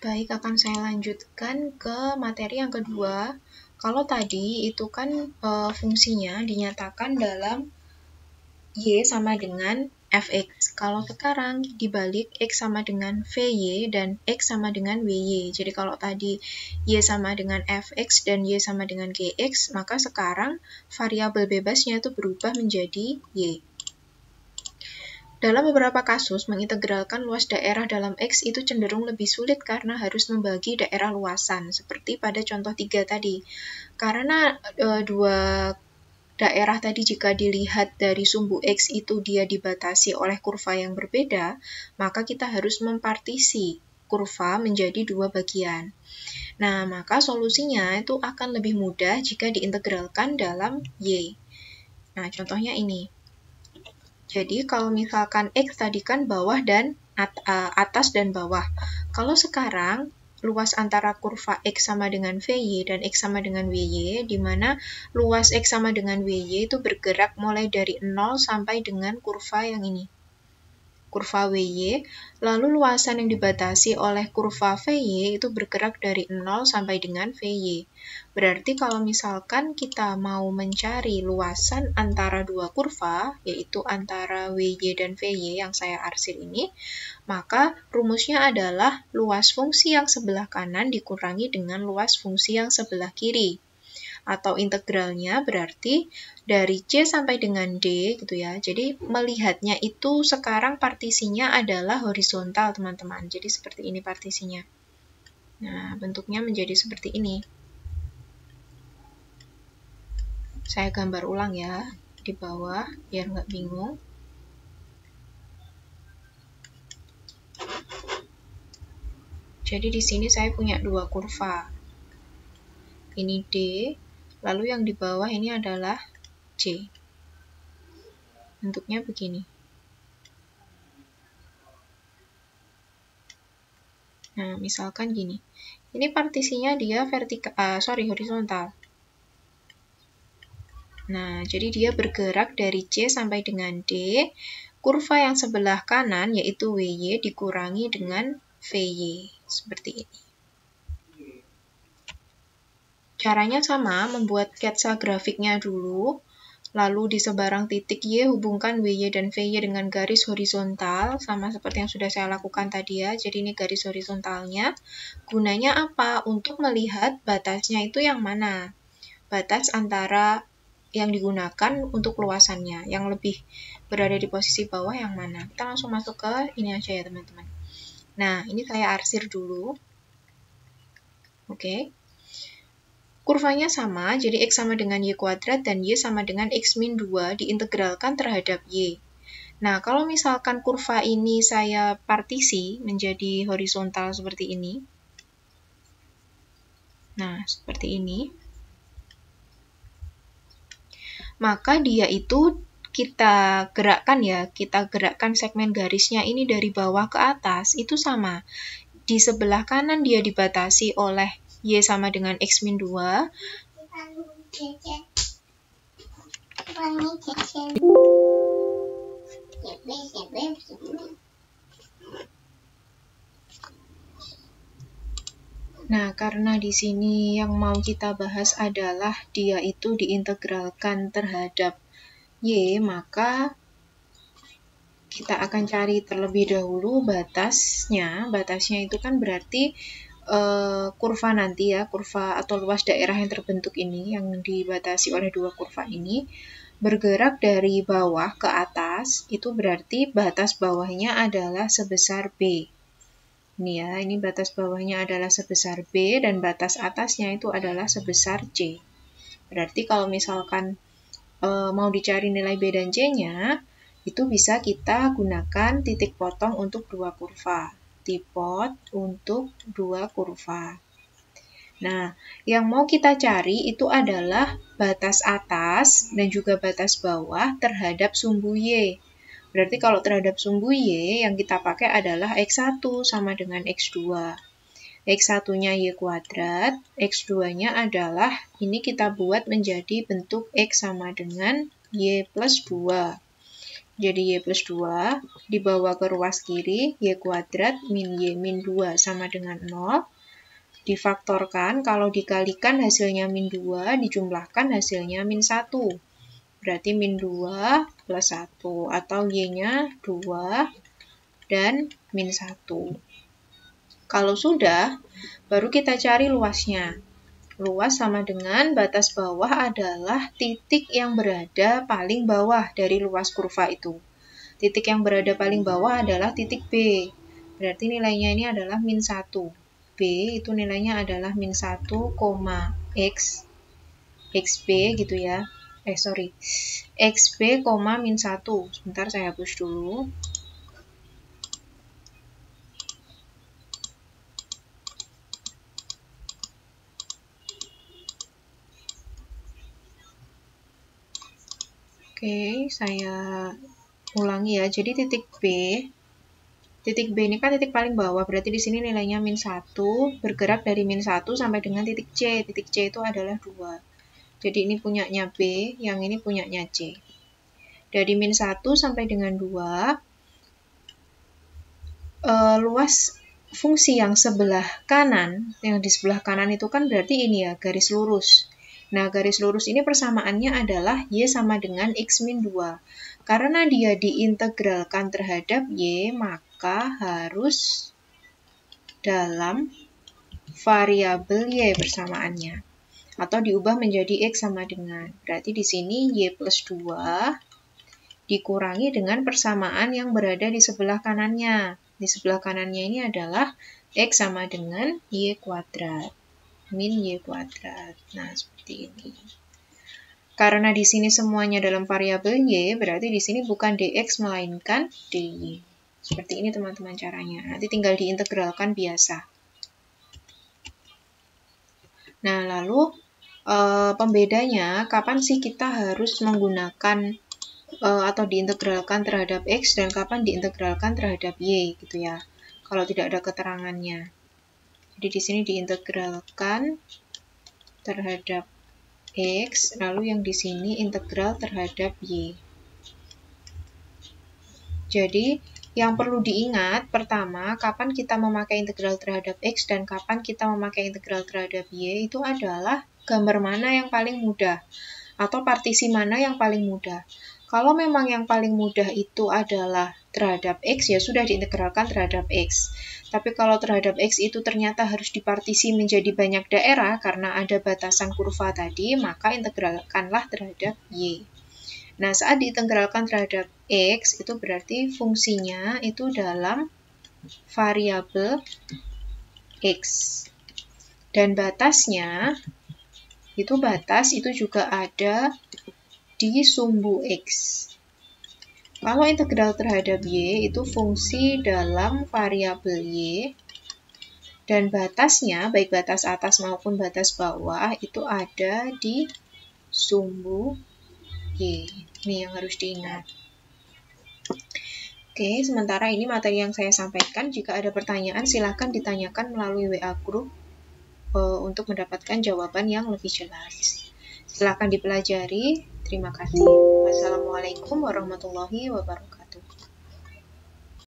Baik, akan saya lanjutkan ke materi yang kedua. Kalau tadi itu kan fungsinya dinyatakan dalam Y sama dengan Fx. Kalau sekarang dibalik X sama dengan Vy dan X sama dengan Wy. Jadi kalau tadi Y sama dengan Fx dan Y sama dengan Gx, maka sekarang variabel bebasnya itu berubah menjadi Y. Dalam beberapa kasus, mengintegralkan luas daerah dalam X itu cenderung lebih sulit karena harus membagi daerah luasan, seperti pada contoh 3 tadi. Karena dua daerah tadi jika dilihat dari sumbu X itu dia dibatasi oleh kurva yang berbeda, maka kita harus mempartisi kurva menjadi dua bagian. Nah, maka solusinya itu akan lebih mudah jika diintegralkan dalam Y. Nah, contohnya ini. Jadi kalau misalkan X tadi kan bawah dan atas dan bawah. Kalau sekarang luas antara kurva X sama dengan Vy dan X sama dengan Wy, di mana luas X sama dengan Wy itu bergerak mulai dari 0 sampai dengan kurva yang ini, kurva Wy, lalu luasan yang dibatasi oleh kurva Vy itu bergerak dari 0 sampai dengan Vy. Berarti kalau misalkan kita mau mencari luasan antara dua kurva, yaitu antara Wy dan Vy yang saya arsir ini, maka rumusnya adalah luas fungsi yang sebelah kanan dikurangi dengan luas fungsi yang sebelah kiri. Atau integralnya berarti dari C sampai dengan D gitu ya. Jadi melihatnya itu sekarang partisinya adalah horizontal, teman-teman. Jadi seperti ini partisinya. Nah, bentuknya menjadi seperti ini. Saya gambar ulang ya di bawah biar nggak bingung. Jadi di sini saya punya dua kurva. Ini D, lalu yang di bawah ini adalah C. Bentuknya begini. Nah, misalkan gini. Ini partisinya dia horizontal. Nah, jadi dia bergerak dari C sampai dengan D. Kurva yang sebelah kanan, yaitu Wy, dikurangi dengan Vy. Seperti ini. Caranya sama, membuat sketsa grafiknya dulu. Lalu di sebarang titik Y hubungkan Wy dan Vy dengan garis horizontal, sama seperti yang sudah saya lakukan tadi ya. Jadi ini garis horizontalnya. Gunanya apa? Untuk melihat batasnya itu yang mana. Batas antara yang digunakan untuk luasannya, yang lebih berada di posisi bawah yang mana. Kita langsung masuk ke ini aja ya teman-teman. Nah, ini saya arsir dulu. Oke. Kurvanya sama, jadi X sama dengan Y kuadrat dan Y sama dengan X min 2 diintegralkan terhadap Y. Nah, kalau misalkan kurva ini saya partisi menjadi horizontal seperti ini. Nah, seperti ini. Maka dia itu kita gerakkan segmen garisnya ini dari bawah ke atas, itu sama. Di sebelah kanan dia dibatasi oleh Y sama dengan X min 2. Nah, karena di sini yang mau kita bahas adalah dia itu diintegralkan terhadap Y, maka kita akan cari terlebih dahulu batasnya. Batasnya itu kan berarti kurva nanti ya, kurva atau luas daerah yang terbentuk ini, yang dibatasi oleh dua kurva ini, bergerak dari bawah ke atas, itu berarti batas bawahnya adalah sebesar B. Ini ya, ini batas bawahnya adalah sebesar B, dan batas atasnya itu adalah sebesar C. Berarti kalau misalkan mau dicari nilai B dan C-nya, itu bisa kita gunakan titik potong untuk dua kurva. Tipot untuk dua kurva. Nah, yang mau kita cari itu adalah batas atas dan juga batas bawah terhadap sumbu Y. Berarti kalau terhadap sumbu Y, yang kita pakai adalah X1 sama dengan X2. X1-nya Y kuadrat, X2-nya adalah, ini kita buat menjadi bentuk X sama dengan Y plus 2. Jadi Y plus 2 dibawa ke ruas kiri, Y kuadrat min Y min 2 sama dengan 0. Difaktorkan, kalau dikalikan hasilnya min 2, dijumlahkan hasilnya min 1. Berarti min 2 plus 1, atau Y-nya 2 dan min 1. Kalau sudah, baru kita cari luasnya. Luas sama dengan batas bawah adalah titik yang berada paling bawah dari luas kurva itu. Titik yang berada paling bawah adalah titik B. Berarti nilainya ini adalah min 1. B itu nilainya adalah min 1, X, XB gitu ya. XB, min 1. Sebentar saya hapus dulu. Oke, saya ulangi ya. Jadi titik B ini kan titik paling bawah, berarti di sini nilainya min 1, bergerak dari min 1 sampai dengan titik C. Titik C itu adalah 2. Jadi ini punyanya B, yang ini punyanya C. Dari min 1 sampai dengan 2, luas fungsi yang sebelah kanan, yang di sebelah kanan itu kan berarti ini ya, garis lurus. Nah, garis lurus ini persamaannya adalah Y sama dengan X min 2. Karena dia diintegralkan terhadap Y, maka harus dalam variabel Y persamaannya. Atau diubah menjadi X sama dengan. Berarti di sini Y plus 2 dikurangi dengan persamaan yang berada di sebelah kanannya. Di sebelah kanannya ini adalah X sama dengan Y kuadrat. Min Y kuadrat. Nah, seperti ini. Karena di sini semuanya dalam variabel Y, berarti di sini bukan dx melainkan dy. Seperti ini teman-teman caranya. Nanti tinggal diintegralkan biasa. Nah, lalu pembedanya kapan sih kita harus menggunakan atau diintegralkan terhadap X dan kapan diintegralkan terhadap Y gitu ya. Kalau tidak ada keterangannya. Jadi di sini diintegralkan terhadap X, lalu yang di sini integral terhadap Y. Jadi, yang perlu diingat, pertama, kapan kita memakai integral terhadap X dan kapan kita memakai integral terhadap Y, itu adalah gambar mana yang paling mudah, atau partisi mana yang paling mudah. Kalau memang yang paling mudah itu adalah terhadap X, ya sudah diintegralkan terhadap X. Tapi kalau terhadap X itu ternyata harus dipartisi menjadi banyak daerah karena ada batasan kurva tadi, maka integralkanlah terhadap Y. Nah, saat diintegralkan terhadap X, itu berarti fungsinya itu dalam variabel X. Dan batasnya, batas itu juga ada di sumbu X. Kalau integral terhadap Y itu fungsi dalam variabel Y dan batasnya, baik batas atas maupun batas bawah, itu ada di sumbu Y. Ini yang harus diingat. Oke, sementara ini materi yang saya sampaikan. Jika ada pertanyaan, silakan ditanyakan melalui WA Group untuk mendapatkan jawaban yang lebih jelas. Silakan dipelajari. Terima kasih. Wassalamualaikum warahmatullahi wabarakatuh.